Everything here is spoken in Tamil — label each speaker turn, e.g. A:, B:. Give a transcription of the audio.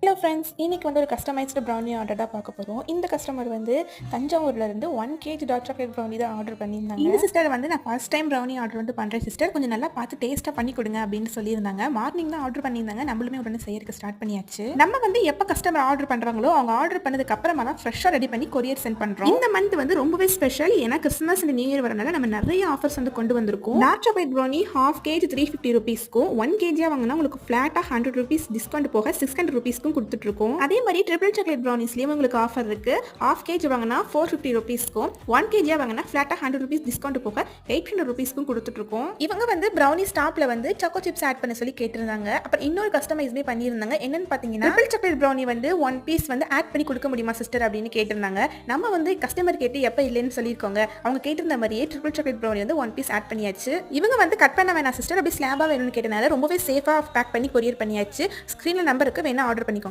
A: ஹலோ ஃப்ரெண்ட்ஸ், இன்னைக்கு வந்து ஒரு கஸ்டமைஸ்டு ப்ரௌனி ஆர்டர் தான் பார்க்க போகிறோம். இந்த கஸ்டமர் வந்து தஞ்சாவூர்லேருந்து 1 kg டார்க் சாக்லேட் ப்ரௌனி தான் ஆர்டர் பண்ணியிருந்தாங்க. இந்த சிஸ்டர் வந்து நான் ஃபர்ஸ்ட் டைம் ப்ரௌனி ஆர்டர் வந்து பண்ணுறேன் சிஸ்டர், கொஞ்சம் நல்லா பார்த்து டேஸ்ட்டாக பண்ணி கொடுங்க அப்படின்னு சொல்லியிருந்தாங்க. மார்னிங் தான் ஆர்டர் பண்ணியிருந்தாங்க, நம்மளுமே உடனே செய்யறதுக்கு ஸ்டார்ட் பண்ணியாச்சு. நம்ம வந்து எப்போ கஸ்டமர் ஆர்டர் பண்ணுறாங்களோ அவங்க ஆர்டர் பண்ணதுக்கு அப்புறமா தான் ஃப்ரெஷ்ஷாக ரெடி பண்ணி கொரியர் சென்ட் பண்ணுறோம். இந்த மந்த் வந்து ரொம்பவே ஸ்பெஷல், ஏன்னா கிறிஸ்மஸ் அண்ட் நியூ இயர் வரனால நம்ம நிறைய ஆஃபர்ஸ் வந்து கொண்டு வந்திருக்கோம். டார்க் சாக்லேட் ப்ரௌனி ½ kg 350 ருபீஸ்க்கும், 1 kg வாங்கினா உங்களுக்கு ஃபிளாட்டாக 100 ருபீஸ் டிஸ்கவுண்ட் போக 600 ருபீஸ்க்கும் கொடுத்துட்டு இருக்கோம். அதே மாதிரி ட்ரிபிள் சாக்லேட் ப்ரௌனிஸ்லயும் உங்களுக்கு ஆஃபர் இருக்கு. ½ kg வாங்கினா 450 ருபீஸ்க்கும், 1 kg வாங்கினா ஃபிளாட்டா 100 ருபீஸ் டிஸ்கவுண்ட் போக 800 ருபீஸ்க்கும் கொடுத்துட்டு இருக்கோம். இவங்க வந்து ப்ரௌனி ஸ்டாப்ல வந்து சாக்கோ சிப்ஸ் ஆட் பண்ண சொல்லி கேட்டிருந்தாங்க. அப்புறம் இன்னொரு கஸ்டமைஸ்மே பண்ணியிருந்தாங்க. என்னன்னு பாத்தீங்கன்னா ட்ரிபிள் சாக்லேட் ப்ரௌனி வந்து 1 பீஸ் வந்து ஆட் பண்ணி கொடுக்க முடியுமா சிஸ்டர் அப்படின்னு கேட்டிருந்தாங்க. நம்ம வந்து கஸ்டமர் கேட்டு எப்ப இல்லைன்னு சொல்லியிருக்கோங்க. அவங்க கேட்டிருந்த மாதிரியே ட்ரிபிள் சாக்லேட் ப்ரௌனி வந்து 1 பீஸ் ஆட் பண்ணியாச்சு. இவங்க வந்து கட் பண்ண வேணாம் சிஸ்டர், அப்படி ஸ்லாபா வேணும்னு கேட்டனால ரொம்பவே சேஃபா பேக் பண்ணி கொரியர் பண்ணியாச்சு. ஸ்கிரீன்ல நம்பருக்கு வேணா ஆர்டர் பண்ணிக்கோங்க.